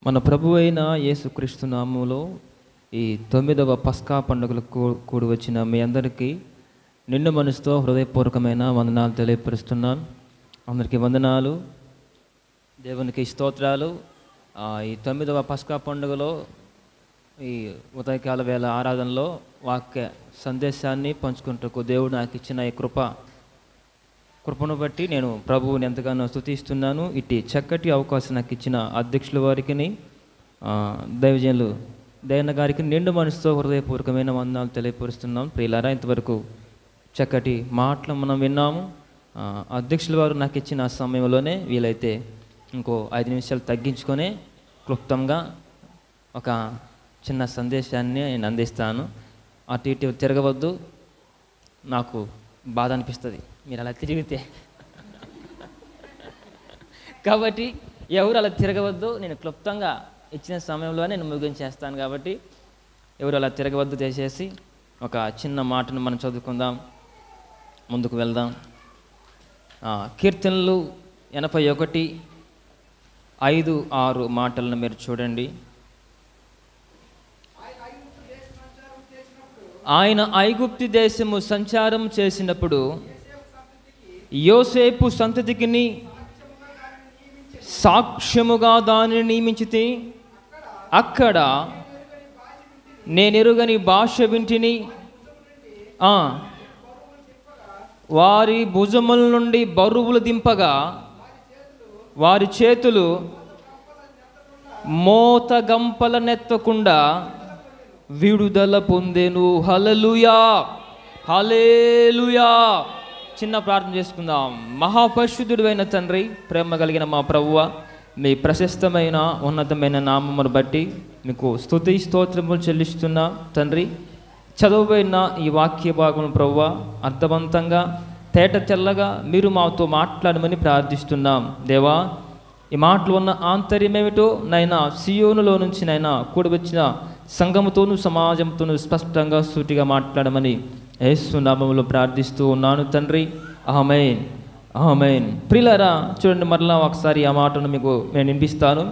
మన ప్రభు అయిన యేసుక్రీస్తు నామములో ఈ 9వ పస్కా పండుగలకు కూడి వచ్చిన మీ అందరికీ నిండు మనసుతో హృదయపూర్వకమైన వందనాలు తెలియపరుస్తున్నాను. అందరికీ వందనాలు, దేవునికి స్తోత్రాలు. ఈ 9వ పస్కా పండుగలో ఈ ఉదయకాల వేళ ఆరాధనలో వాక్య సందేశాన్ని పంచుకుంటూ దేవుడు నాకు ఇచ్చిన ఈ కృపను బట్టి నేను ప్రభువుని ఎంతగానో స్తుతిస్తున్నాను. ఇట్టి చక్కటి అవకాశం నాకు ఇచ్చిన అధ్యక్షుల వారికి, దైవజనులు దయన్న గారికి నిండు మనసుతో హృదయపూర్వకమైన వందనాలు తెలియపరుస్తున్నాం. ప్రియులారా, ఇంతవరకు చక్కటి మాటలు మనం విన్నాము. అధ్యక్షుల వారు నాకు ఇచ్చిన సమయంలోనే వీలైతే ఇంకో 5 నిమిషాలు తగ్గించుకొని క్లుప్తంగా ఒక చిన్న సందేశాన్ని నేను అందిస్తాను. అటు ఇటు తిరగవద్దు, నాకు బాధ అనిపిస్తుంది మీరు అలా తిరిగితే. కాబట్టి ఎవరు అలా తిరగవద్దు, నేను క్లుప్తంగా ఇచ్చిన సమయంలో నేను ముగించేస్తాను. కాబట్టి ఎవరు అలా తిరగవద్దు, చేసేసి ఒక చిన్న మాటను మనం చదువుకుందాం, ముందుకు వెళ్దాం. కీర్తనలు 81, 5, 6 మాటలను మీరు చూడండి. ఆయన ఐగుప్తు దేశము సంచారం చేసినప్పుడు యోసేపు సంతతికిని సాక్ష్యముగా దానిని నియమించితే అక్కడ నేనెరుగని భాష వింటిని. వారి భుజముల నుండి బరువులు దింపగా వారి చేతులు మోత గంపల నెత్తకుండా విడుదల పొందెను. హల్లెలూయా, హల్లెలూయా. చిన్న ప్రార్థన చేసుకుందాం. మహాపరిశుద్ధుడు అయిన తండ్రి, ప్రేమ కలిగిన మా ప్రభువ, మీ ప్రశస్తమైన ఉన్నతమైన నామమును బట్టి మీకు స్తుతి స్తోత్రములు చెల్లిస్తున్నా తండ్రి. చదువుబడిన ఈ వాక్య భాగం ప్రభువ అర్థవంతంగా తేట తెల్లగా మీరు మాతో మాట్లాడమని ప్రార్థిస్తున్నాం. దేవా, ఈ మాటలు ఉన్న ఆంతర్యమేమిటో నైనా సియోనులో నుంచి నైనా కూడి వచ్చిన సంఘముతోనూ సమాజంతోనూ స్పష్టంగా సూటిగా మాట్లాడమని యేసు నామములో ప్రార్థిస్తూ ఉన్నాను తండ్రి. ఆమేన్, ఆమేన్. ప్రియులారా, చూడండి, మరలా ఒకసారి ఆ మాటను మీకు నేను వినిపిస్తాను.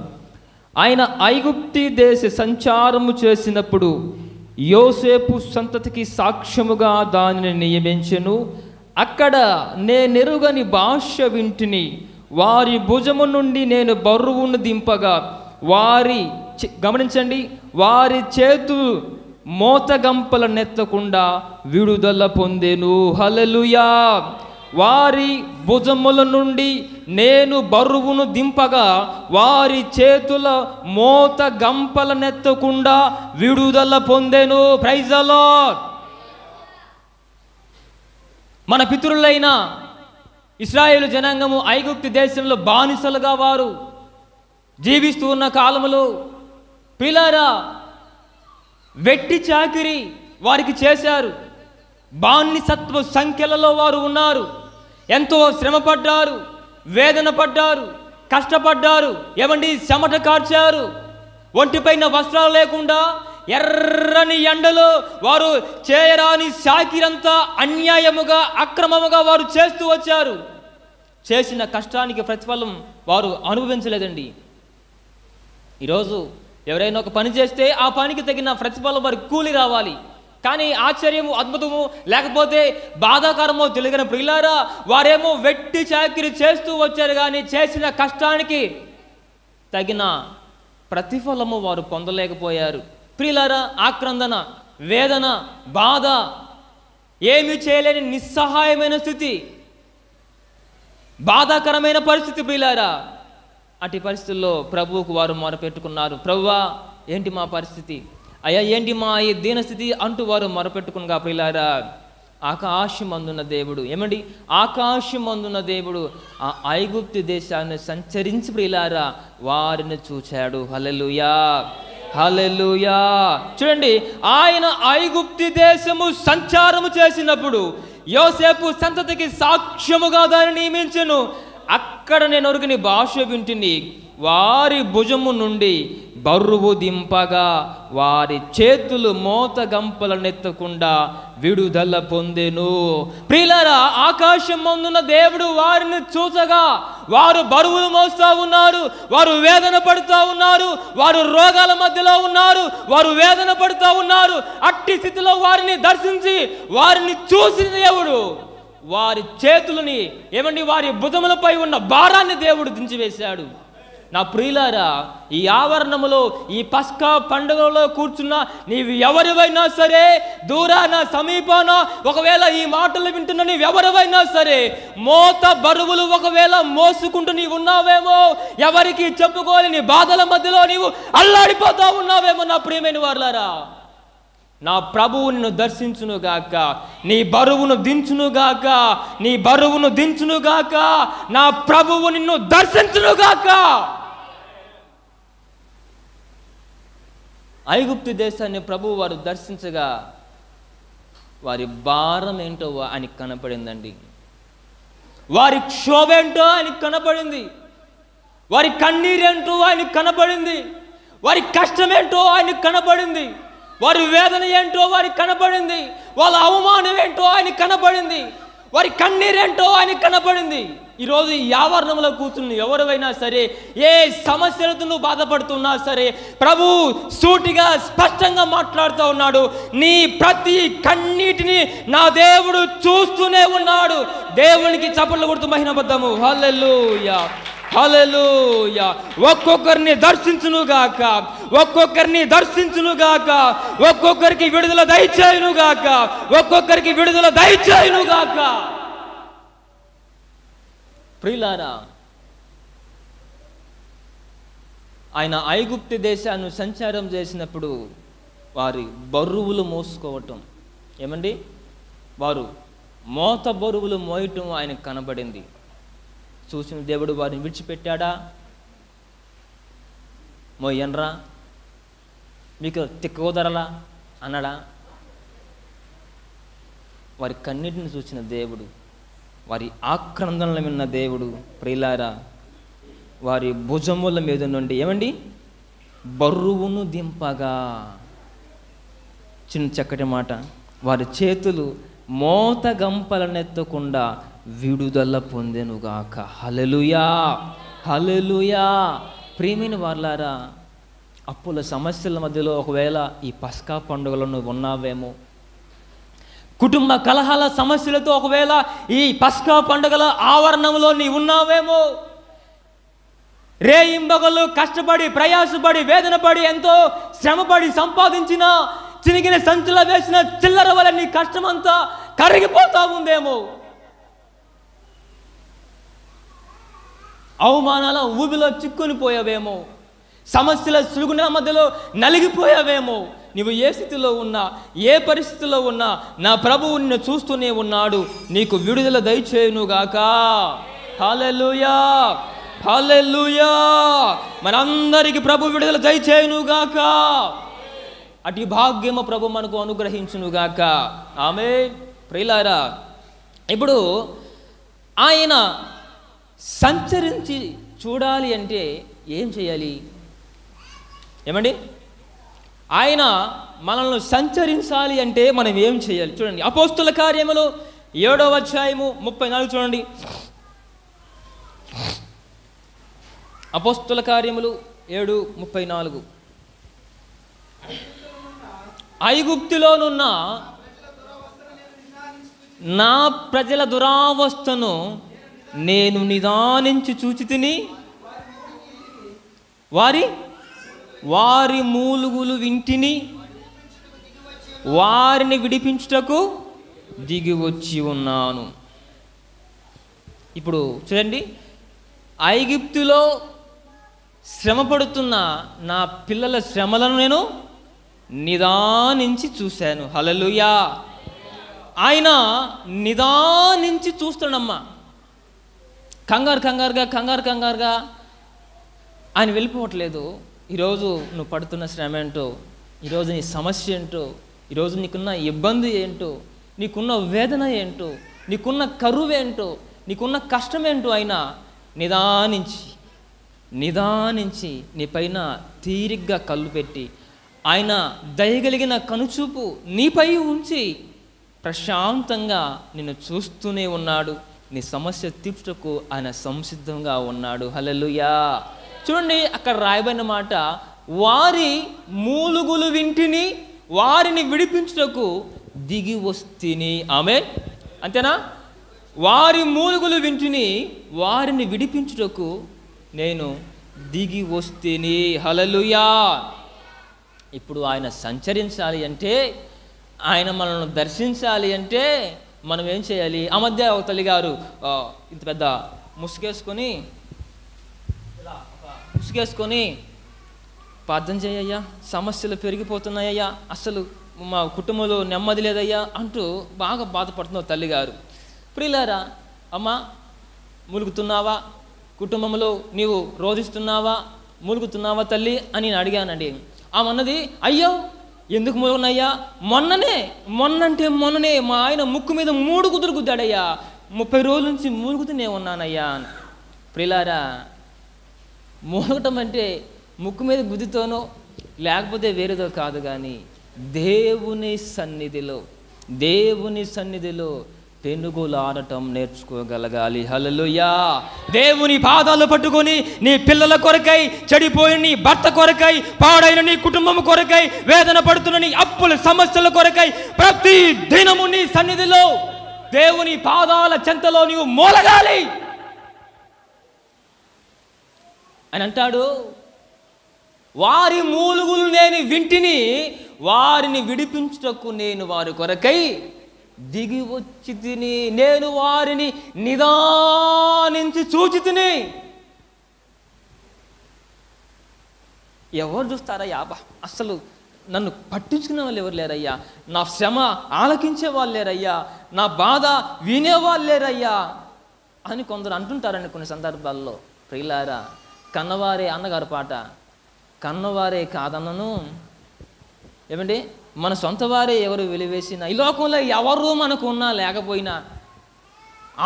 ఆయన ఐగుప్తు దేశ సంచారము చేసినప్పుడు యోసేపు సంతతికి సాక్ష్యముగా దానిని నియమించెను. అక్కడ నేనెరుగని భాష వింటిని. వారి భుజము నుండి నేను బరువును దింపగా గమనించండి, వారి చేతులు మోతగంపల నెత్తకుండా విడుదల పొందెను. హల్లెలూయా. వారి భుజముల నుండి నేను బరువును దింపగా వారి చేతుల మోత గంపల నెత్తకుండా విడుదల పొందెను. Praise the lord. మన పితరులైన ఇశ్రాయేలు జనాంగము ఐగుప్తు దేశంలో బానిసలుగా వారు జీవిస్తూ ఉన్న కాలములో ప్రియులారా, వెట్టి చాకిరి వారికి చేశారు. బానిసత్వ సంఖ్యలలో వారు ఉన్నారు. ఎంతో శ్రమపడ్డారు, వేదన పడ్డారు, కష్టపడ్డారు. ఏమండి, చెమట కార్చారు. ఒంటిపైన వస్త్రాలు లేకుండా ఎర్రని ఎండలో వారు చేయరాని చాకిరంతా అన్యాయముగా అక్రమముగా వారు చేస్తూ వచ్చారు. చేసిన కష్టానికి ప్రతిఫలం వారు అనుభవించలేదండి. ఈరోజు ఎవరైనా ఒక పని చేస్తే ఆ పనికి తగిన ప్రతిఫలం వారికి కూలి రావాలి. కానీ ఆశ్చర్యము, అద్భుతము, లేకపోతే బాధాకరమో తెలియని ప్రియులారా, వారేమో వెట్టి చాకిరి చేస్తూ వచ్చారు, కానీ చేసిన కష్టానికి తగిన ప్రతిఫలము వారు పొందలేకపోయారు. ప్రియులారా, ఆక్రందన, వేదన, బాధ, ఏమీ చేయలేని నిస్సహాయమైన స్థితి, బాధాకరమైన పరిస్థితి. ప్రియులారా, అటు పరిస్థితుల్లో ప్రభువుకు వారు మొరపెట్టుకున్నారు. ప్రభువా, ఏంటి మా పరిస్థితి? అయ్యా, ఏంటి మా ఈ దీనస్థితి అంటూ వారు మొరపెట్టుకునగా ప్రియులారా, ఆకాశమందున్న దేవుడు, ఏమండి, ఆకాశమందున్న దేవుడు ఆ ఐగుప్తు దేశాన్ని సంచరించి ప్రియులారా వారిని చూచాడు. హల్లెలూయా, హల్లెలూయా. చూడండి, ఆయన ఐగుప్తు దేశము సంచారము చేసినప్పుడు యోసేపు సంతతికి సాక్ష్యముగా దాన్ని నియమించెను. అక్కడ నేను ఎరుగని భాష వింటిని. వారి భుజము నుండి బరువు దింపగా వారి చేతులు మోత గంపలనెత్తకుండా విడుదల పొందెను. ప్రియులారా, ఆకాశం ముందున్న దేవుడు వారిని చూసగా వారు బరువులు మోస్తూ ఉన్నారు, వారు వేదన పడుతూ ఉన్నారు, వారు రోగాల మధ్యలో ఉన్నారు, వారు వేదన పడుతూ ఉన్నారు. అట్టి స్థితిలో వారిని దర్శించి వారిని చూసిన దేవుడు వారి చేతులని వారి భుజములపై ఉన్న భారాన్ని దేవుడు దించివేశాడు. నా ప్రియులారా, ఈ ఆవరణములో ఈ పస్కా పండుగలో కూర్చున్న నీవు ఎవరివైనా సరే, దూరాన సమీపాన ఒకవేళ ఈ మాటలు వింటున్న నీవు ఎవరివైనా సరే, మోత బరువులు ఒకవేళ మోసుకుంటూ నీవు ఉన్నావేమో, ఎవరికి చెప్పుకోలేని బాధల మధ్యలో నీవు అల్లాడిపోతా ఉన్నావేమో. నా ప్రియమైన వారులారా, నా ప్రభువు నిన్ను దర్శించునుగాక, నీ బరువును దించునుగాక, నీ బరువును దించునుగాక, నా ప్రభువు నిన్ను దర్శించునుగాక. ఐగుప్తు దేశాన్ని ప్రభువు వారు దర్శించగా వారి భారం ఏంటో ఆయనకి కనపడిందండి, వారి క్షోభ ఏంటో ఆయనకి కనపడింది, వారి కన్నీరేంటో ఆయనకి కనపడింది, వారి కష్టమేంటో ఆయనకి కనపడింది, వారి వేదన ఏంటో వారికి కనపడింది, వాళ్ళ అవమానం ఏంటో ఆయనకి కనపడింది, వారి కన్నీరేంటో ఆయనకి కనపడింది. ఈరోజు ఈ ఆవరణంలో కూర్చుని ఎవరైనా సరే, ఏ సమస్యలతో నువ్వు బాధపడుతున్నా సరే, ప్రభు సూటిగా స్పష్టంగా మాట్లాడుతూ ఉన్నాడు. నీ ప్రతి కన్నీటిని నా దేవుడు చూస్తూనే ఉన్నాడు. దేవునికి చప్పట్లు కొడుతూ మహిమపద్దాము. హల్లెలూయా, హల్లెలూయా. ఒక్కొక్కరిని దర్శించునుగాక, ఒక్కొక్కరిని దర్శించునుగాక, ఒక్కొక్కరికి విడుదల దయచేయునుగాక, ఒక్కొక్కరికి విడుదల దయచేయునుగాక. ప్రియులారా, ఆయన ఐగుప్తు దేశాన్ని సంచారం చేసినప్పుడు వారి బరువులు మోసుకోవటం వారు మోత బరువులు మోయటం ఆయనకు కనబడింది. చూసిన దేవుడు వారిని విడిచిపెట్టాడా? మోయన్రా, మీకు తిక్కుదరలా అన్నాడా? వారి కన్నిటిని చూసిన దేవుడు, వారి ఆక్రందనలు విన్న దేవుడు, ప్రియులారా, వారి భుజముల మీద నుండి బరువును దింపగా, చిన్న చక్కటి మాట, వారి చేతులు మోత గంపలనెత్తకుండా విడుదల పొందెనుగాక. హల్లెలూయా, హల్లెలూయా. ప్రియమైన వారులారా, అప్పుల సమస్యల మధ్యలో ఒకవేళ ఈ పస్కా పండుగలో నువ్వు ఉన్నావేమో, కుటుంబ కలహాల సమస్యలతో ఒకవేళ ఈ పస్కా పండుగల ఆవరణంలో నీ ఉన్నావేమో, రేయింబగలు కష్టపడి ప్రయాసపడి వేదన పడి ఎంతో శ్రమపడి సంపాదించిన చినిగిన సంచులో వేసిన చిల్లర వల్ల నీ కష్టమంతా కరిగిపోతా ఉందేమో, అవమానాల ఊబిలో చిక్కుని పోయావేమో, సమస్యల సులుగున మధ్యలో నలిగిపోయావేమో. నీవు ఏ స్థితిలో ఉన్నా, ఏ పరిస్థితిలో ఉన్నా, నా ప్రభువు నిన్ను చూస్తూనే ఉన్నాడు. నీకు విడుదల దయచేయునుగాక. హల్లెలూయా, హల్లెలూయా. మనందరికీ ప్రభు విడుదల దయచేయునుగాక. అటు భాగ్యము ప్రభు మనకు అనుగ్రహించునుగాక. ఆమేన్. ప్రియులారా, ఇప్పుడు ఆయన సంచరించి చూడాలి అంటే ఏం చేయాలి? ఆయన మనల్ని సంచరించాలి అంటే మనం ఏం చేయాలి? చూడండి, అపోస్తుల కార్యములు 7వ అధ్యాయము 34 చూడండి. అపోస్తుల కార్యములు 7:34. ఐగుప్తులోనున్న నా ప్రజల దురావస్థను నేను నిదానించి చూచి తిని, వారి మూలుగులు వింటిని, వారిని విడిపించుటకు దిగి వచ్చి ఉన్నాను. ఇప్పుడు చూడండి, ఐగుప్తులో శ్రమపడుతున్న నా పిల్లల శ్రమలను నేను నిదానించి చూశాను. హల్లెలూయా. ఆయన నిదానించి చూస్తాడమ్మా. కంగారుగా ఆయన వెళ్ళిపోవట్లేదు. ఈరోజు నువ్వు పడుతున్న శ్రమ ఏంటో, ఈరోజు నీ సమస్య ఏంటో, ఈరోజు నీకున్న ఇబ్బంది ఏంటో, నీకున్న వేదన ఏంటో, నీకున్న కరువు ఏంటో, నీకున్న కష్టం ఏంటో, అయినా నిదానించి నిదానించి నీ పైన తీరిగ్గా కళ్ళు పెట్టి ఆయన దయగలిగిన కనుచూపు నీపై ఉంచి ప్రశాంతంగా నిన్ను చూస్తూనే ఉన్నాడు. నీ సమస్య తీర్చుటకు ఆయన సంసిద్ధంగా ఉన్నాడు. హల్లెలూయా. చూడండి, అక్కడ రాయబడిన మాట, వారి మూలుగులు వింటిని వారిని విడిపించుటకు దిగి వస్తిని. ఆమేన్. అంతేనా? వారి మూలుగులు వింటిని వారిని విడిపించుటకు నేను దిగి వస్తిని. హల్లెలూయా. ఇప్పుడు ఆయన సంచరించాలి అంటే, ఆయన మనల్ని దర్శించాలి అంటే మనం ఏం చేయాలి? ఆ మధ్య ఒక తల్లిగారు ఇంత పెద్ద ముసుగేసుకొని ప్రార్థన చేయయ్యా, సమస్యలు పెరిగిపోతున్నాయ్యా, అసలు మా కుటుంబంలో నెమ్మది లేదయ్యా అంటూ బాగా బాధపడుతున్న తల్లిగారు. ప్రియులారా, అమ్మా మూలుగుతున్నావా? కుటుంబంలో నీవు రోధిస్తున్నావా? మూలుగుతున్నావా తల్లి అని నేను అడిగానండి. ఆమెన్నది, అయ్యో ఎందుకు మూలుగునయ్యా, మొన్నంటే మా ఆయన ముక్కు మీద 3 కుదురు గుద్దాడయ్యా, 30 రోజుల నుంచి మూలుగుతూనే ఉన్నానయ్యా. ప్రియులారా, మూలగటం అంటే ముక్కు మీద గుద్దితోనో లేకపోతే వేరేదో కాదు, కానీ దేవుని సన్నిధిలో పెనుగులాడటం నేర్చుకోగలగాలి. హల్లెలూయా. దేవుని పాదాలు పట్టుకొని నీ పిల్లల కొరకై, చెడిపోయిన నీ భర్త కొరకై, పాడైన నీ కుటుంబం కొరకై, వేదన పడుతున్న నీ అప్పుల సమస్యల కొరకై ప్రతి దినము నీ సన్నిధిలో దేవుని పాదాల చెంతలో నీవు మూలగాలి అని అంటాడు. వారి మూలుగులు నేను వింటిని వారిని విడిపించుటకు నేను వారి కొరకై దిగి వచ్చి తిని, నేను వారిని నిదానించి చూచి తిని. ఎవరు చూస్తారయ్యా? అసలు నన్ను పట్టించుకునే వాళ్ళు ఎవరు లేరయ్యా, నా శ్రమ ఆలకించే వాళ్ళు లేరయ్యా, నా బాధ వినేవాళ్ళు లేరయ్యా అని కొందరు అంటుంటారండి కొన్ని సందర్భాల్లో. ప్రియులారా, కన్నవారే అన్నగారు పాట, కన్నవారే కాదన్నను, ఏమండి మన సొంత వారే ఎవరు వెలివేసినా, ఈ లోకంలో ఎవరు మనకు ఉన్నా లేకపోయినా,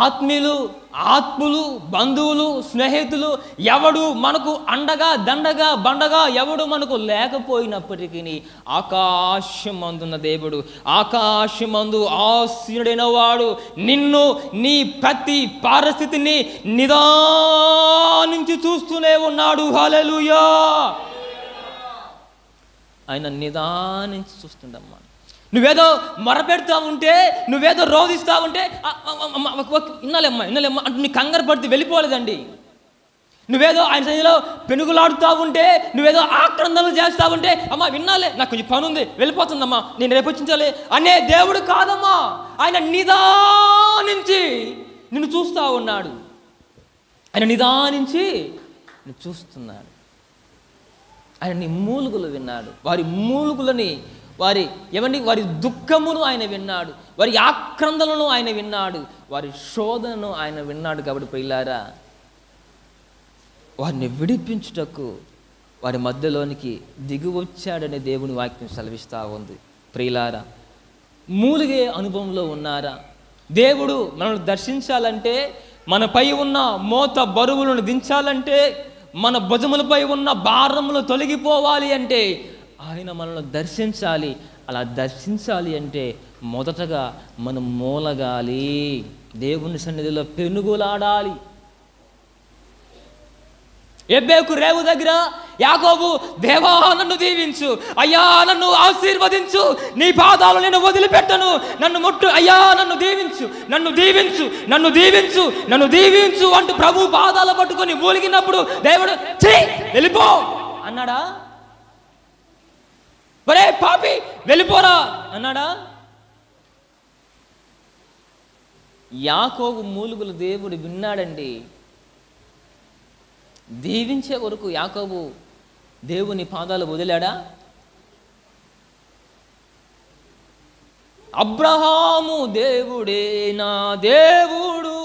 ఆత్మీయులు, బంధువులు, స్నేహితులు ఎవడు మనకు అండగా దండగా బండగా ఎవడు మనకు లేకపోయినప్పటికీ ఆకాశమందున్న దేవుడు, ఆకాశమందు ఆసీనుడైన వాడు నిన్ను నీ ప్రతి పరిస్థితిని నిదానించి చూస్తూనే ఉన్నాడు. హల్లెలూయా. ఆయన నిదానించి చూస్తుండమ్మా. నువ్వేదో మొరపెడతా ఉంటే, నువ్వేదో రోధిస్తూ ఉంటే, ఇన్నాలేమ్మా అంటూ నీ కంగారు పడితే వెళ్ళిపోలేదండి. నువ్వేదో ఆయన సన్నిధిలో పెనుగులాడుతూ ఉంటే, నువ్వేదో ఆక్రందనలు చేస్తూ ఉంటే, అమ్మా విన్నాలే, నాకు కొంచెం పని ఉంది వెళ్ళిపోతుందమ్మా, నేను రేపు వచ్చించాలి అనే దేవుడు కాదమ్మా. ఆయన నిదానించి నిన్ను చూస్తూ ఉన్నాడు. ఆయన నిదానించి నిన్ను చూస్తున్నాడు. ఆయన నీ మూలుగులు విన్నాడు. వారి మూలుగులని, వారి దుఃఖమును ఆయన విన్నాడు, వారి ఆక్రందనలను ఆయన విన్నాడు, వారి శోధనను ఆయన విన్నాడు. కాబట్టి ప్రియులారా, వారిని విడిపించుటకు వారి మధ్యలోనికి దిగి వచ్చాడనే దేవుని వాక్యం సెలవిస్తూ ఉంది. ప్రియులారా, మూలిగే అనుభవంలో ఉన్నారా? దేవుడు మనల్ని దర్శించాలంటే, మనపై ఉన్న మోత బరువులను దించాలంటే, మన భుజములపై ఉన్న భారములు తొలగిపోవాలి అంటే ఆయన మనల్ని దర్శించాలి. అలా దర్శించాలి అంటే మొదటగా మనం మూలగాలి, దేవుని సన్నిధిలో పెనుగులాడాలి. ఎబ్బేకు రేవు దగ్గర యాకోబు, దేవా నన్ను దీవించు, అయ్యా నన్ను ఆశీర్వదించు, నీ పాదాలు నేను వదిలిపెట్టను, నన్ను ముట్టు అయ్యా, నన్ను దీవించు, నన్ను దీవించు, నన్ను దీవించు, నన్ను దీవించు అంటూ ప్రభు పాదాలు పట్టుకొని మూలిగినప్పుడు దేవుడు ఛీ వెళ్ళిపో అన్నాడా? ఒరే పాపి వెళ్ళిపోరా అన్నాడా? యాకోబు మూలుగులు దేవుడు విన్నాడండి. దీవించే వరకు యాకోబు దేవుని పాదాలు వదిలాడా? అబ్రహాము దేవుడే నా దేవుడు,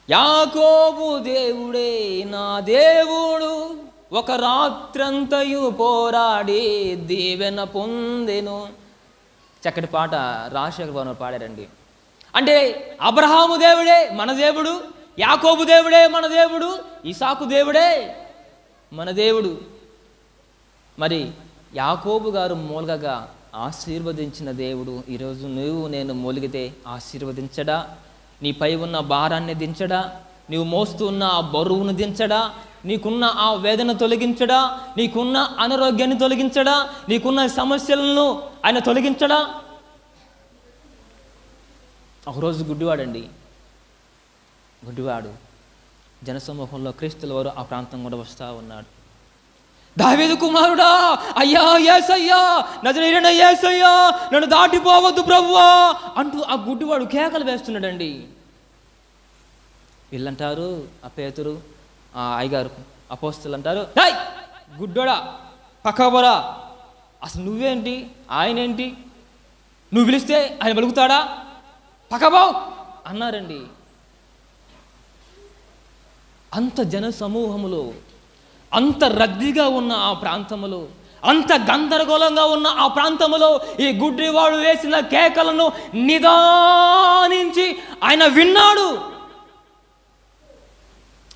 యాకోబు దేవుడే నా దేవుడు, ఒక రాత్రంతయు పోరాడి దీవెన పొందెను. చక్కటి పాట రాజశేఖర్ భవన్ పాడారండి. అంటే అబ్రహాము దేవుడే మన దేవుడు, యాకోబు దేవుడే మన దేవుడు, ఇసాకు దేవుడే మన దేవుడు. మరి యాకోబు గారు మూలగగా ఆశీర్వదించిన దేవుడు ఈరోజు నువ్వు నేను మూలిగితే ఆశీర్వదించడా? నీపై ఉన్న భారాన్ని దించడా? నీవు మోస్తూ ఉన్న ఆ బరువును దించడా? నీకున్న ఆ వేదన తొలగించడా? నీకున్న అనారోగ్యాన్ని తొలగించడా? నీకున్న సమస్యలను ఆయన తొలగించడా? ఒకరోజు గుడ్డివాడండి, గుడ్డివాడు జనసమూహంలో క్రీస్తుల వారు ఆ ప్రాంతం కూడా వస్తూ ఉన్నాడు. దావీదు కుమారుడా, అయ్యా యేసయ్యా, నజరేయుడైన యేసయ్యా, నన్ను దాటిపోవద్దు ప్రభువా అంటూ ఆ గుడ్డివాడు కేకలు వేస్తున్నాడండి. వీళ్ళంటారు, ఆ పేతురు, ఆ అయ్యగారు అపోస్తలు అంటారు, హై గుడ్డోడా పక్కబోరా, అసలు నువ్వేంటి ఆయనేంటి, నువ్వు పిలిస్తే ఆయన పలుకుతాడా, పక్కబావు అన్నారండి. అంత జన సమూహములో, అంత రద్దీగా ఉన్న ఆ ప్రాంతములో, అంత గందరగోళంగా ఉన్న ఆ ప్రాంతములో ఈ గుడ్డివాడు వేసిన కేకలను నిదానించి ఆయన విన్నాడు.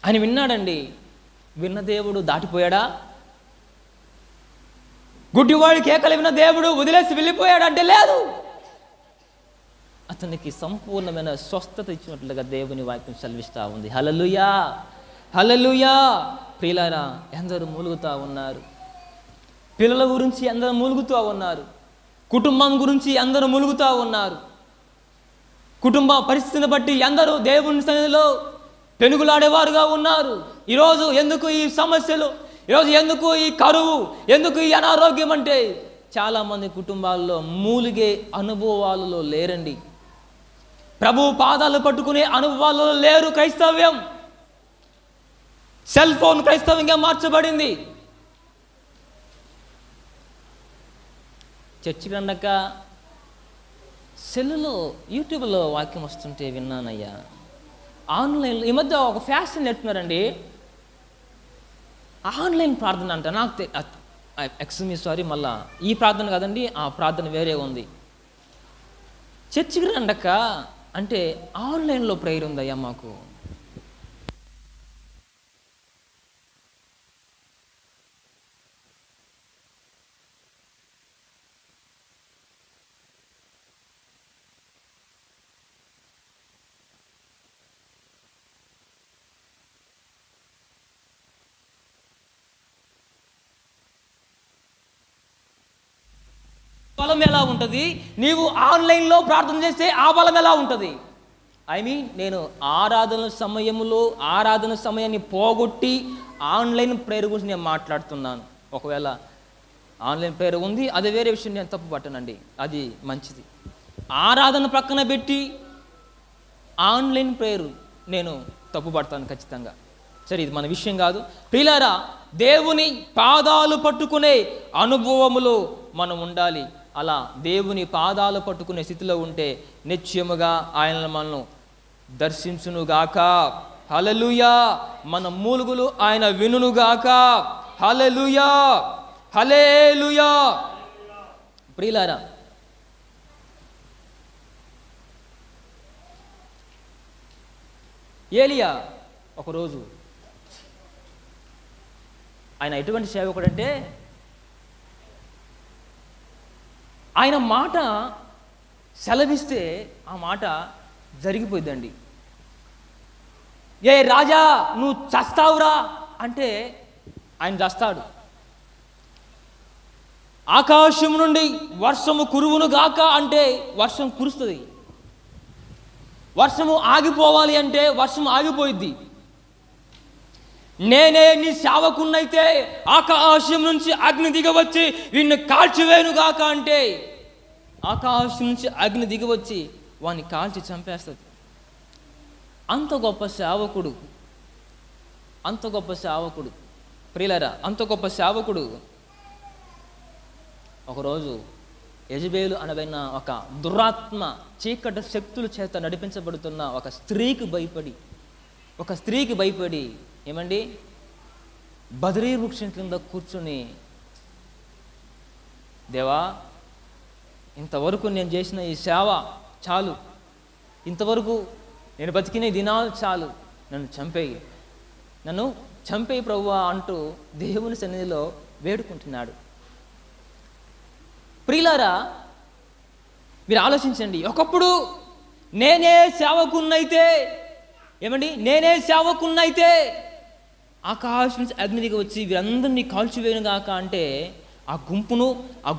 ఆయన విన్నాడండి. విన్న దేవుడు దాటిపోయాడా? గుడ్డివాడి కేకలు విన్న దేవుడు వదిలేసి వెళ్ళిపోయాడు అంటే లేదు. అతనికి సంపూర్ణమైన స్వస్థత ఇచ్చినట్లుగా దేవుని వాక్యం సెలవిస్తూ ఉంది. హల్లెలూయా, హల్లెలూయా. ప్రియులారా, ఎందరూ మూలుగుతూ ఉన్నారు. పిల్లల గురించి ఎందరూ మూలుగుతూ ఉన్నారు. కుటుంబం గురించి ఎందరూ మూలుగుతూ ఉన్నారు. కుటుంబ పరిస్థితిని బట్టి ఎందరూ దేవుని సన్నిధిలో పెనుగులాడేవారుగా ఉన్నారు. ఈరోజు ఎందుకు ఈ సమస్యలు, ఈరోజు ఎందుకు ఈ కరువు, ఎందుకు ఈ అనారోగ్యం అంటే చాలామంది కుటుంబాల్లో మూలిగే అనుభవాలలో లేరండి. ప్రభు పాదాలు పట్టుకునే అనుభవాలలో లేరు. క్రైస్తవ్యం సెల్ ఫోన్ క్రైస్తవ్యంగా మార్చబడింది. చర్చికి రండక సెల్లులో యూట్యూబ్లో వాక్యం వస్తుంటే విన్నానయ్యా. ఆన్లైన్లో ఈ మధ్య ఒక ఫ్యాషన్ నేర్చుకున్నారండి, ఆన్లైన్ ప్రార్థన అంట. నాకు ఎక్స్క్యూజ్ సారీ, మళ్ళా ఈ ప్రార్థన కాదండి, ఆ ప్రార్థన వేరే ఉంది. చర్చికి రండక అంటే ఆన్లైన్లో ప్రేయర్ ఉందయ్యా మాకు. బలం ఎలా ఉంటుంది? నీవు ఆన్లైన్లో ప్రార్థన చేస్తే ఆ బలం ఎలా ఉంటుంది? నేను ఆరాధన సమయాన్ని పోగొట్టి ఆన్లైన్ ప్రేయర్ గురించి నేను మాట్లాడుతున్నాను. ఒకవేళ ఆన్లైన్ ప్రేయర్ ఉంది, అది వేరే విషయం, నేను తప్పు పట్టనండి, అది మంచిది. ఆరాధన పక్కన పెట్టి ఆన్లైన్ ప్రేయర్ నేను తప్పు పడతాను ఖచ్చితంగా. సరే, ఇది మన విషయం కాదు. ప్రియులారా, దేవుని పాదాలు పట్టుకునే అనుభవములో మనం ఉండాలి. అలా దేవుని పాదాలు పట్టుకునే స్థితిలో ఉంటే నిశ్చయముగా ఆయన మనల్ని దర్శించునుగాక. హల్లెలూయా. మన మూలుగులు ఆయన వినుగాక. హల్లెలూయా, హల్లెలూయా. ప్రియులారా, ఏలియా ఒకరోజు, ఆయన ఎటువంటి సేవకుడు అంటే, ఆయన మాట సెలవిస్తే ఆ మాట జరిగిపోయిందండి. ఏ రాజా నువ్వు చస్తావురా అంటే ఆయన చస్తాడు. ఆకాశం నుండి వర్షము కురువును గాక అంటే వర్షం కురుస్తుంది. వర్షము ఆగిపోవాలి అంటే వర్షం ఆగిపోయిద్ది. నేనే నీ సేవకున్నైతే ఆకాశం నుంచి అగ్ని దిగవచ్చి వీడిని కాల్చివేనుగాక అంటే ఆకాశం నుంచి అగ్ని దిగవచ్చి వాడిని కాల్చి చంపేస్తుంది. అంత గొప్ప సేవకుడు, అంత గొప్ప సేవకుడు. ప్రియులారా, అంత గొప్ప సేవకుడు ఒకరోజు యెజబేలు అనబడిన ఒక దురాత్మ, చీకటి శక్తుల చేత నడిపించబడుతున్న ఒక స్త్రీకి భయపడి ఏమండి బదరీ వృక్షం కింద కూర్చుని, దేవా ఇంతవరకు నేను చేసిన ఈ సేవ చాలు, ఇంతవరకు నేను బతికిన దినాలు చాలు, నన్ను చంపేయి, నన్ను చంపేయి ప్రభువా అంటూ దేవుని సన్నిధిలో వేడుకుంటున్నాడు. ప్రియులారా, మీరు ఆలోచించండి. ఒకప్పుడు నేనే సేవకున్నైతే, ఏమండి, నేనే సేవకున్నైతే ఆకాశం నుంచి అగ్ని దిగి వచ్చి వీరందరినీ కాల్చివేయను గాక అంటే ఆ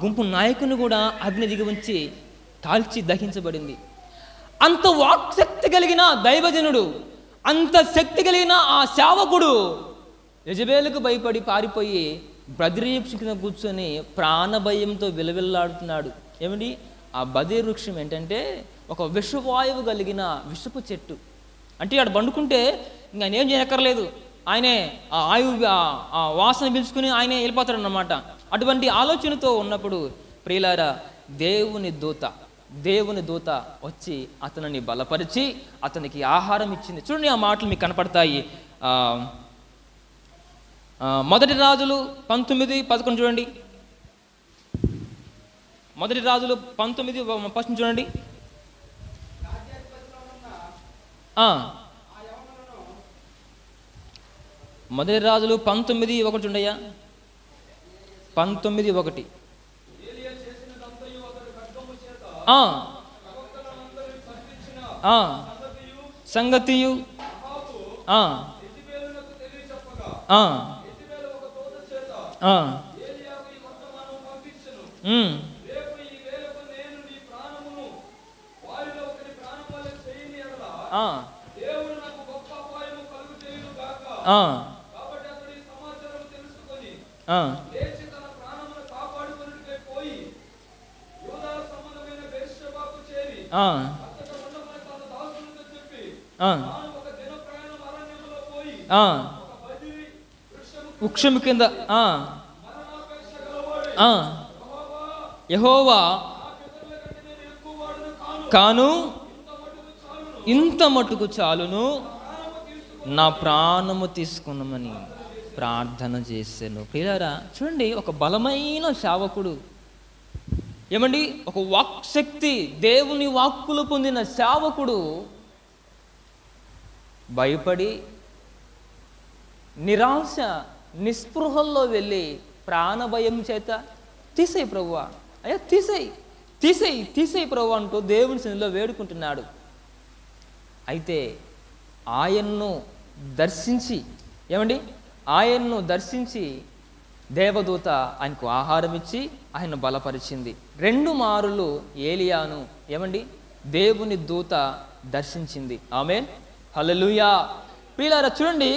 గుంపు నాయకుని కూడా అగ్ని దిగి వచ్చి కాల్చి దహించబడింది. అంత వాక్శక్తి కలిగిన దైవజనుడు, అంత శక్తి కలిగిన ఆ సేవకుడు యెజబెలుకు భయపడి పారిపోయి బద్రీవృక్షం కింద కూర్చొని ప్రాణభయంతో విలవిల్లాడుతున్నాడు. ఏమండి, ఆ బదిర్ వృక్షం ఏంటంటే ఒక విషవాయువు కలిగిన విషపు చెట్టు. అంటే ఆడ బండుకుంటే ఇంకా ఆయన ఏం చేయక్కర్లేదు, ఆయనే ఆ ఆ వాసన పీల్చుకుని ఆయనే వెళ్ళిపోతాడు అన్నమాట. అటువంటి ఆలోచనతో ఉన్నప్పుడు ప్రియులారా, దేవుని దూత వచ్చి అతనిని బలపరిచి అతనికి ఆహారం ఇచ్చింది. చూడండి, ఆ మాటలు మీకు కనపడతాయి. మొదటి రాజులు 19:11 చూడండి. మొదటి రాజులు 19:1 చూడండి. మొదటి రాజులు 19:1 చూడయ్యా. 19:1 సంగతియు వృక్షము కింద యెహోవా కాను, ఇంత మటుకు చాలును, నా ప్రాణము తీసుకున్నామని ప్రార్థన చేశాను. ప్రియులారా, చూడండి, ఒక బలమైన సేవకుడు, ఏమండి, ఒక వాక్శక్తి, దేవుని వాక్కులు పొందిన సేవకుడు భయపడి నిరాశ నిస్పృహల్లో వెళ్ళి ప్రాణభయం చేత తీసేయి ప్రభువా, అయ్యా తీసేయి ప్రభువా అంటూ దేవుని సన్నిధిలో వేడుకుంటున్నాడు. అయితే ఆయన్ను దర్శించి దేవదూత ఆయనకు ఆహారం ఇచ్చి ఆయన బలపరిచింది. 2 మారులు ఏలియాను ఏమండి దేవుని దూత దర్శించింది. ఆమేన్, హల్లెలూయా. ప్రియులారా, చూడండి,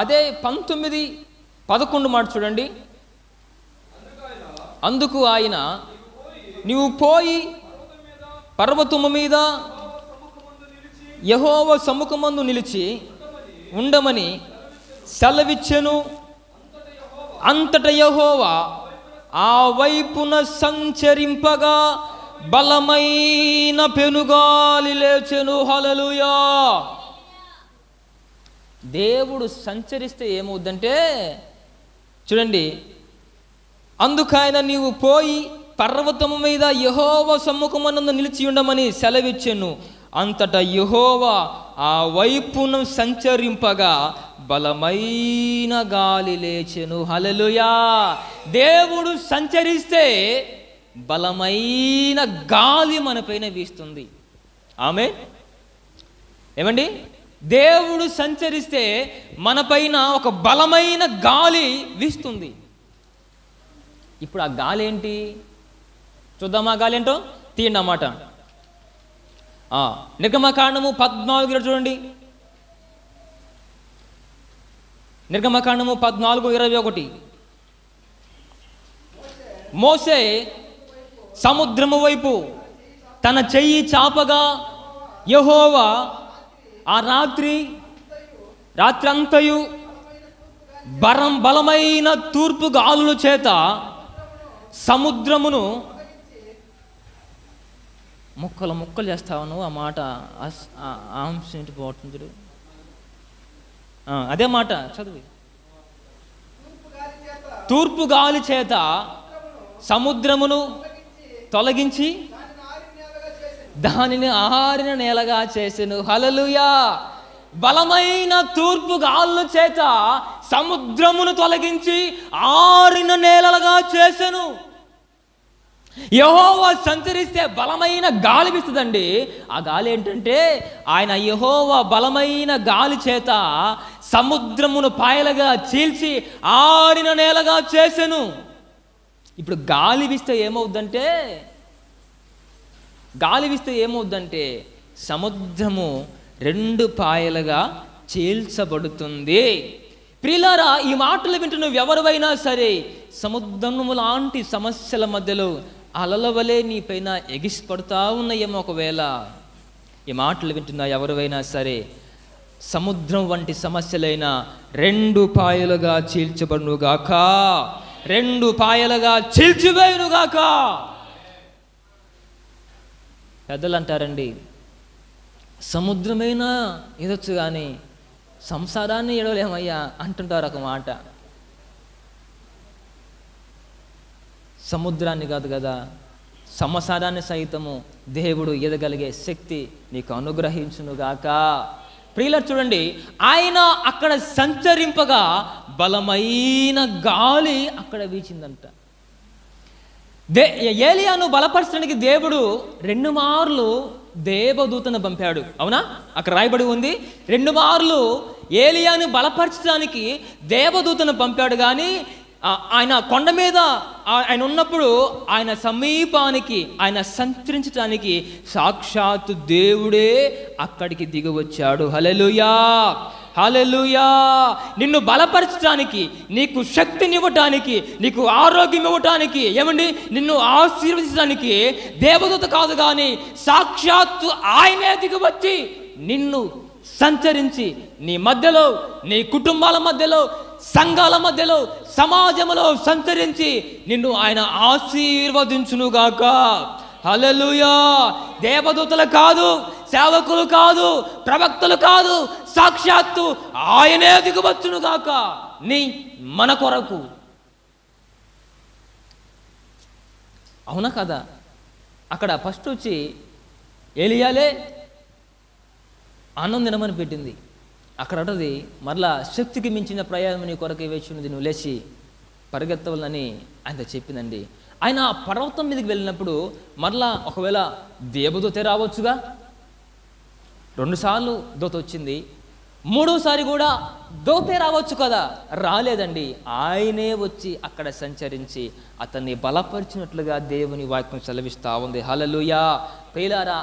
అదే 19:11 మాట చూడండి. అందుకు ఆయన, నీవు పోయి పర్వతము మీద యెహోవా సముఖమందు నిలిచి ఉండమని సెలవిచ్చెను. అంతట యెహోవా ఆ వైపున సంచరింపగా బలమైన పెనుగాలి లేచెను. హల్లెలూయా. దేవుడు సంచరిస్తే ఏమవుద్దంటే చూడండి, అందుకైనా నీవు పోయి పర్వతము మీద యెహోవా సమ్ముఖమందు నిలిచి ఉండమని సెలవిచ్చెను. అంతటా యెహోవా ఆ వైపును సంచరింపగా బలమైన గాలి లేచెను. హల్లెలూయా. దేవుడు సంచరిస్తే బలమైన గాలి మన పైన వీస్తుంది. ఆమేన్. ఏమండి, దేవుడు సంచరిస్తే మన పైన ఒక బలమైన గాలి వీస్తుంది. ఇప్పుడు ఆ గాలి ఏంటి చూద్దామా? గాలి ఏంటో తీయండి అన్నమాట. నిర్గమకాండము 14 చూడండి. నిర్గమకాండము 14:21. మోషే సముద్రము వైపు తన చెయ్యి చాపగా యెహోవా ఆ రాత్రి అంతయు బలమైన తూర్పు గాలుల చేత సముద్రమును ముక్కలు చేస్తాను. ఆ మాట ఆంశం పోతుంది. అదే మాట చదువు. తూర్పు గాలి చేత సముద్రమును తొలగించి దానిని ఆరిన నేలగా చేసెను. హల్లెలూయా. బలమైన తూర్పు గాలుల చేత సముద్రమును తొలగించి ఆరిన నేలలుగా చేసెను. యెహోవా సంచరిస్తే బలమైన గాలి వీస్తుందండి. ఆ గాలి ఏంటంటే ఆయన యెహోవా బలమైన గాలి చేత సముద్రమును పాయలుగా చీల్చి ఆరిన నేలగా చేసెను. ఇప్పుడు గాలి వీస్తే ఏమవుద్దంటే సముద్రము 2 పాయలుగా చీల్చబడుతుంది. ప్రియులారా, ఈ మాటలు వింటున్న ఎవరివైనా సరే, సముద్రము లాంటి సమస్యల మధ్యలో అలల వలె నీ పైన ఎగిసిపడుతూ ఉన్నాయేమో. ఒకవేళ ఈ మాటలు వింటున్న ఎవరివైనా సరే, సముద్రం వంటి సమస్యలైన 2 పాయలుగా చీల్చబడునుగాక, 2 పాయలుగా చీల్చివేయునుగాక. పెద్దలు అంటారండి, సముద్రమైనా ఎదొచ్చు కానీ సంసారాన్ని ఎడవలేమయ్యా అంటుంటారు ఒక మాట. సముద్రాన్ని కాదు కదా, సంసారాన్ని సైతము దేవుడు ఎదగలిగే శక్తి నీకు అనుగ్రహించునుగాక. ప్రియులారా చూడండి, ఆయన అక్కడ సంచరింపగా బలమైన గాలి అక్కడ వీచిందంట. ఏలియాను బలపరచడానికి దేవుడు 2 మార్లు దేవదూతను పంపాడు. అవునా? అక్కడ రాయబడి ఉంది, 2 మార్లు ఏలియాను బలపరచడానికి దేవదూతను పంపాడు. కానీ ఆయన కొండ మీద ఆయన ఉన్నప్పుడు ఆయన సమీపానికి ఆయన సంచరించడానికి సాక్షాత్తు దేవుడే అక్కడికి దిగి వచ్చాడు. హల్లెలూయా, హల్లెలూయా. నిన్ను బలపరచడానికి, నీకు శక్తినివ్వటానికి, నీకు ఆరోగ్యం ఇవ్వటానికి, ఏమండి నిన్ను ఆశీర్వదించడానికి దేవదూత కాదు కానీ సాక్షాత్తు ఆయనే దిగి వచ్చి నిన్ను సంచరించి నీ మధ్యలో, నీ కుటుంబాల మధ్యలో, సంఘాల మధ్యలో, సమాజంలో సంచరించి నిన్ను ఆయన ఆశీర్వదించునుగాక. హల్లెలూయా. దేవదూతలు కాదు, సేవకులు కాదు, ప్రవక్తలు కాదు, సాక్షాత్తు ఆయనే దిగువచ్చునుగాక మన కొరకు. అవునా కదా? అక్కడ ఫస్ట్ వచ్చి ఏలియాలే అన్నం తినమని పెట్టింది. అక్కడ అంటది, మరలా శక్తికి మించిన ప్రయాణం నీ కొరకు వేచున్నది, నువ్వు లేచి పరిగెత్తవాలని ఆయన చెప్పిందండి. ఆయన పర్వతం మీదకి వెళ్ళినప్పుడు మరలా ఒకవేళ దేవదూతే రావచ్చుగా. 2 సార్లు దూత వచ్చింది, 3వసారి కూడా దూతే రావచ్చు కదా. రాలేదండి, ఆయనే వచ్చి అక్కడ సంచరించి అతన్ని బలపరిచినట్లుగా దేవుని వాక్యం సెలవిస్తూ ఉంది. హల్లెలూయా. ప్రియులారా,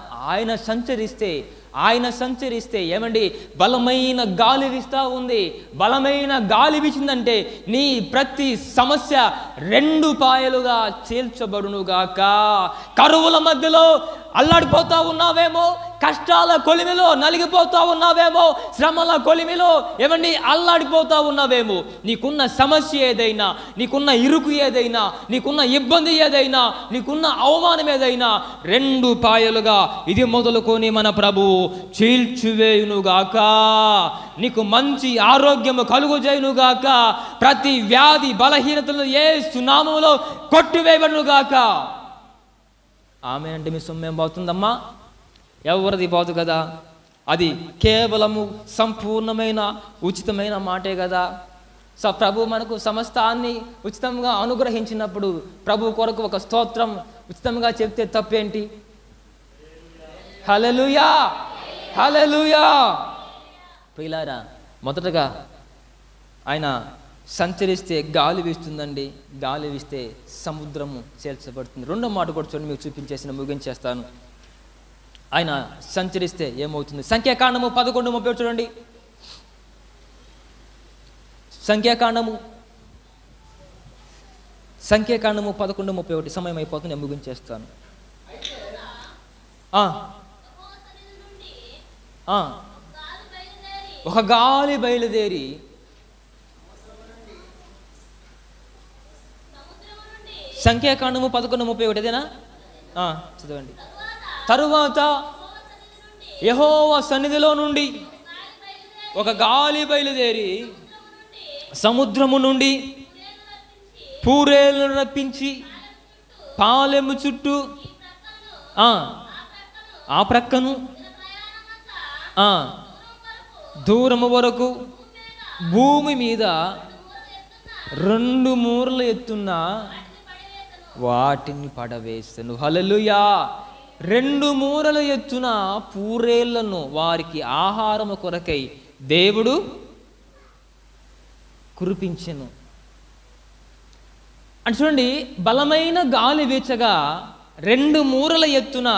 ఆయన సంచరిస్తే ఏమండి బలమైన గాలి వీస్తూ ఉంది. బలమైన గాలి వీచిందంటే నీ ప్రతి సమస్య 2 పాయలుగా చీల్చబడునుగాక. కరువుల మధ్యలో అల్లాడిపోతా ఉన్నావేమో, కష్టాల కొలిమిలో నలిగిపోతా ఉన్నావేమో, శ్రమల కొలిమిలో ఏమండి అల్లాడిపోతా ఉన్నావేమో. నీకున్న సమస్య ఏదైనా, నీకున్న ఇరుకు ఏదైనా, నీకున్న ఇబ్బంది ఏదైనా, నీకున్న అవమానం ఏదైనా 2 పాయలుగా ఇది మొదలుకొని మన ప్రభువు చీల్చివేయునుగాక. నీకు మంచి ఆరోగ్యము కలుగుజేయునుగాక. ప్రతి వ్యాధి బలహీనతలను యేసు నామములో కొట్టివేయబడునుగాక. ఆమె అంటే మీ సొమ్మేం పోతుందమ్మా? ఎవరిది పోదు కదా. అది కేవలము సంపూర్ణమైన ఉచితమైన మాటే కదా. ప్రభు మనకు సమస్తాన్ని ఉచితంగా అనుగ్రహించినప్పుడు ప్రభు కొరకు ఒక స్తోత్రం ఉచితంగా చెప్తే తప్పేంటి? హల్లెలూయా, హల్లెలూయా. ప్రియులారా, మొదటగా ఆయన సంచరిస్తే గాలి వీస్తుందండి. గాలి వీస్తే సముద్రము చేల్చబడుతుంది. 2వ మాట కూడా చూడండి, మీకు చూపించేసిన ముగించేస్తాను. ఆయన సంచరిస్తే ఏమవుతుంది? సంఖ్యాకాండము 11:30 చూడండి. సంఖ్యాకాండము 11:31. సమయం అయిపోతుంది, నేను ముగించేస్తాను. ఒక గాలి బయలుదేరి సంఖ్యాకాండము 11:31 అదేనా? చదవండి. తరువాత యెహోవా సన్నిధిలో నుండి ఒక గాలి బయలుదేరి సముద్రము నుండి పూరేలను రప్పించి పాలెము చుట్టూ ఆ ప్రక్కను దూరము వరకు భూమి మీద 2 మూరల ఎత్తున వాటిని పడవేసెను. హల్లెలూయా. 2 మూరల ఎత్తున పూరేళ్లను వారికి ఆహారము కొరకై దేవుడు కురిపించెను. అంటే చూడండి, బలమైన గాలి వీచగా 2 మూరల ఎత్తున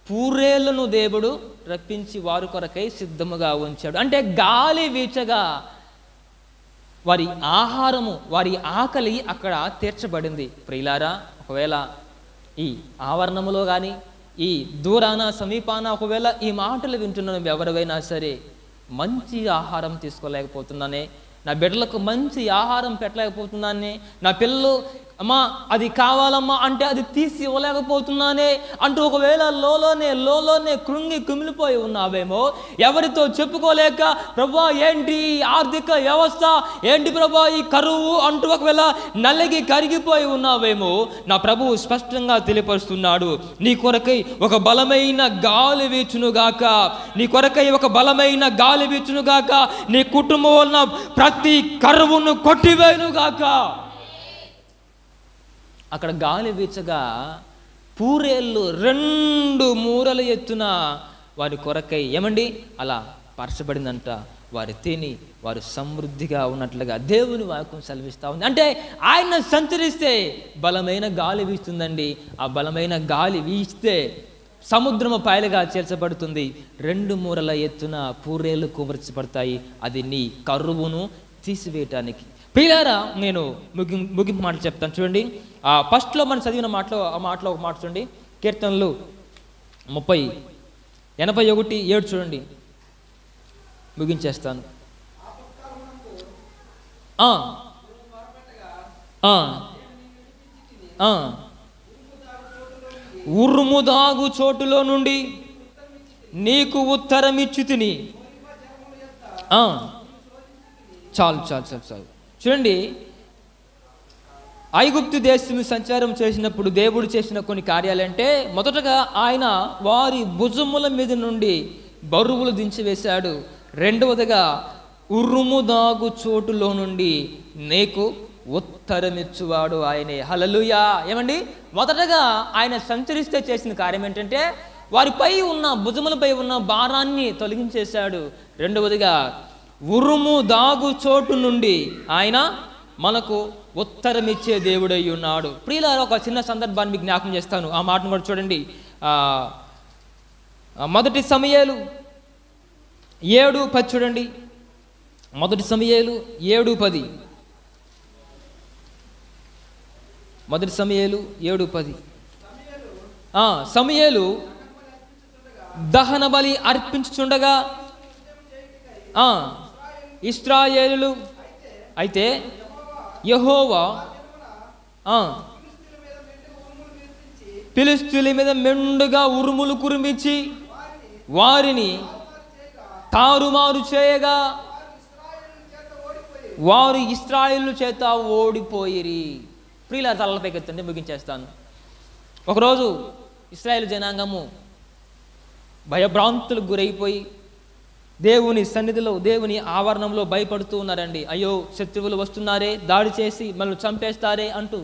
పూరేళ్లను దేవుడు రప్పించి వారి కొరకై సిద్ధముగా ఉంచాడు. అంటే గాలి వీచగా వారి ఆహారము, వారి ఆకలి అక్కడ తీర్చబడింది. ప్రియులారా, ఒకవేళ ఈ ఆవరణములో కానీ ఈ దూరాన సమీపాన ఒకవేళ ఈ మాటలు వింటున్నాను ఎవరైనా సరే, మంచి ఆహారం తీసుకోలేకపోతున్నానే, నా బిడ్డలకు మంచి ఆహారం పెట్టలేకపోతున్నానే, నా పిల్లలు అమ్మా అది కావాలమ్మా అంటే అది తీసి ఇవ్వలేకపోతున్నానే అంటూ ఒకవేళ లోలోనే కృంగి కుమిలిపోయి ఉన్నావేమో, ఎవరితో చెప్పుకోలేక ప్రభా ఏంటి ఆర్థిక వ్యవస్థ ఏంటి ప్రభా ఈ కరువు అంటూ ఒకవేళ నలిగి కరిగిపోయి ఉన్నావేమో, నా ప్రభువు స్పష్టంగా తెలియపరుస్తున్నాడు, నీ కొరకై ఒక బలమైన గాలి వీచునుగాక, నీ కొరకై ఒక బలమైన గాలి వీచునుగాక, నీ కుటుంబం వలన ప్రతి కరువును కొట్టివేయునుగాక. అక్కడ గాలి వీచగా పూరేళ్ళు 2 మూరల ఎత్తున వారి కొరకై ఏమండి అలా పరచబడిందంట. వారు తిని వారు సమృద్ధిగా ఉన్నట్లుగా దేవుని వాక్యం సెలవిస్తూ ఉంది. అంటే ఆయన సంచరిస్తే బలమైన గాలి వీస్తుందండి. ఆ బలమైన గాలి వీస్తే సముద్రము పాయలుగా చేర్చబడుతుంది. 2 మూరల ఎత్తున పూరేళ్ళు కుమర్చబడతాయి. అది నీ కరువును తీసివేయటానికి. ప్రియులారా, నేను ముగింపు మాట చెప్తాను చూడండి. ఫస్ట్లో మనం చదివిన ఆ మాటలో ఒక మాట చూడండి. కీర్తనలు 81:7 చూడండి, ముగించేస్తాను. ఉరుము దాగు చోటులో నుండి నీకు ఉత్తరమిచ్చుతిని. చాలు చూడండి, ఐగుప్తు దేశం సంచారం చేసినప్పుడు దేవుడు చేసిన కొన్ని కార్యాలంటే, మొదటగా ఆయన వారి భుజముల మీద నుండి బరువులు దించివేశాడు. రెండవదిగా ఉరుము దాగు చోటులో నుండి నీకు ఉత్తరమిచ్చువాడు ఆయనే. హల్లెలూయా. ఏమండి, మొదటగా ఆయన సంచరిస్తే చేసిన కార్యం ఏంటంటే వారిపై ఉన్న భుజములపై ఉన్న భారాన్ని తొలగించేశాడు. రెండవదిగా ఉరుము దాగు చోటు నుండి ఆయన మనకు ఉత్తరమిచ్చే దేవుడై ఉన్నాడు. ప్రియులారా, ఒక చిన్న సందర్భాన్ని మీకు జ్ఞాపకం చేస్తాను. ఆ మాటను కూడా చూడండి. 1 సమూయేలు 7:10 చూడండి. 1 సమూయేలు 7:10. 1 సమూయేలు 7:10. సమూయేలు దహన బలి అర్పించుచుండగా ఇశ్రాయేలులు అయితే యెహోవా ఫిలిష్తీయుల మీద మెండుగా ఉరుములు కురిపించి వారిని తారుమారు చేయగా వారు ఇశ్రాయేలు చేత ఓడిపోయిరి. ప్రియుల తలపైకెత్తండి, ముగించేస్తాను. ఒకరోజు ఇశ్రాయేలు జనాంగము భయభ్రాంతులకు గురైపోయి దేవుని సన్నిధిలో దేవుని ఆవరణంలో భయపడుతూ ఉన్నారండి. అయ్యో శత్రువులు వస్తున్నారే, దాడి చేసి మనల్ని చంపేస్తారే అంటూ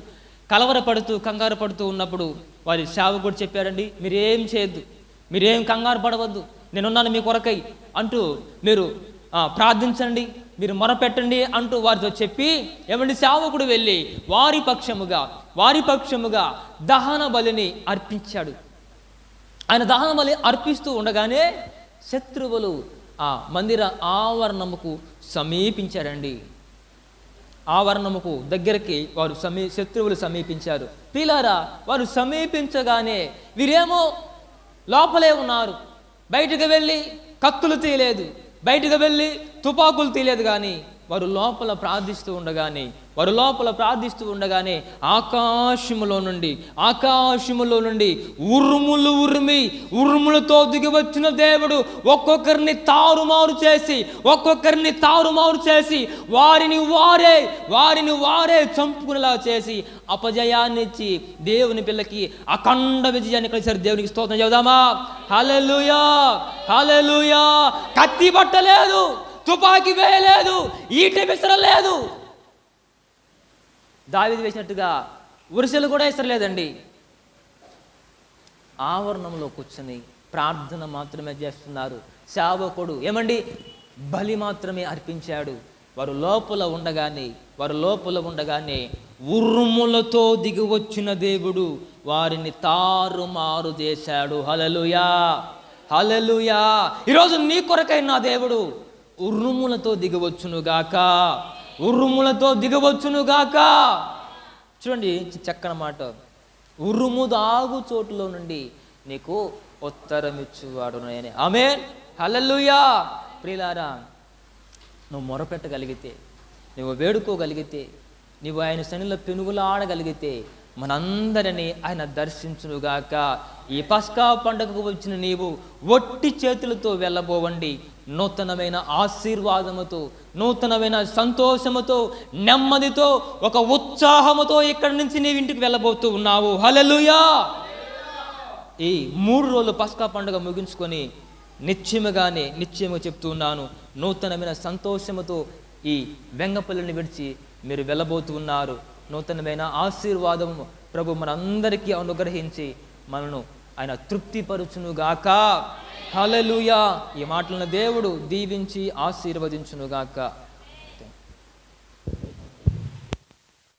కలవరపడుతూ కంగారు పడుతూ ఉన్నప్పుడు వారి సేవకుడు చెప్పారండి, మీరేం చేయొద్దు, మీరేం కంగారు పడవద్దు, నేనున్నాను మీ కొరకై అంటూ మీరు ప్రార్థించండి, మీరు మొరపెట్టండి అంటూ వారితో చెప్పి ఏమండి సేవకుడు వెళ్ళి వారి పక్షముగా దహన బలిని అర్పించాడు. ఆయన దహన బలి అర్పిస్తూ ఉండగానే శత్రువులు ఆ మందిర ఆవరణముకు సమీపించారండి. ఆవరణముకు దగ్గరికి వారు శత్రువులు సమీపించారు. ప్రియులారా, వారు సమీపించగానే వీరేమో లోపలే ఉన్నారు. బయటకు వెళ్ళి కత్తులు తీయలేదు, బయటకు వెళ్ళి తుపాకులు తీయలేదు, కానీ వారు లోపల ప్రార్థిస్తూ ఉండగానే ఆకాశములో నుండి ఉరుములతో దిగి వచ్చిన దేవుడు ఒక్కొక్కరిని తారుమారు చేసి వారిని వారే చంపుకునేలా చేసి అపజయాన్ని ఇచ్చి దేవుని పిల్లకి అఖండ విజయాన్ని కలిసారు. దేవునికి స్తోత్రం చెబుదామా? హల్లెలూయా, హల్లెలూయా. కత్తి పట్టలేదు, తుపాకీ వేయలేదు, ఈటె విసరలేదు, దావీదు వేసినట్టుగా ఉరిసెలు కూడా విసరలేదండి. ఆవరణంలో కూర్చొని ప్రార్థన మాత్రమే చేస్తున్నారు. సేవకుడు ఏమండి బలి మాత్రమే అర్పించాడు. వారు లోపల ఉండగానే ఉరుములతో దిగి వచ్చిన దేవుడు వారిని తారుమారు చేశాడు. హల్లెలూయా, హల్లెలూయా. ఈరోజు నీ కొరకై నా దేవుడు ఉరుములతో దిగవచ్చునుగాక. చూడండి చక్కని మాట, ఉరుము దాగు చోటులో నుండి నీకు ఉత్తరం ఇచ్చువాడు నేనే. ఆమేన్, హల్లెలూయా. ప్రియులారా, నువ్వు మొరపెట్టగలిగితే, నువ్వు వేడుకోగలిగితే, నువ్వు ఆయన సన్నిధిలో పెనుగులాడగలిగితే మనందరినీ ఆయన దర్శించునుగాక. ఈ పస్కా పండుగకు వచ్చిన నీవు ఒట్టి చేతులతో వెళ్ళబోవండి. నూతనమైన ఆశీర్వాదముతో, నూతనమైన సంతోషముతో, నెమ్మదితో, ఒక ఉత్సాహముతో ఇక్కడి నుంచి నీవు ఇంటికి వెళ్ళబోతూ ఉన్నావు. హల్లెలూయా. ఈ 3 రోజులు పస్కా పండుగ ముగించుకొని నిశ్చయముగా చెప్తూ ఉన్నాను, నూతనమైన సంతోషముతో ఈ వెంగపల్లిని విడిచి మీరు వెళ్ళబోతూ ఉన్నారు. నూతనమైన ఆశీర్వాదము ప్రభు మనందరికీ అనుగ్రహించి మనను ఆయన తృప్తిపరుచునుగాక. హల్లెలూయా. ఈ మాటలను దేవుడు దీవించి ఆశీర్వదించునుగాక.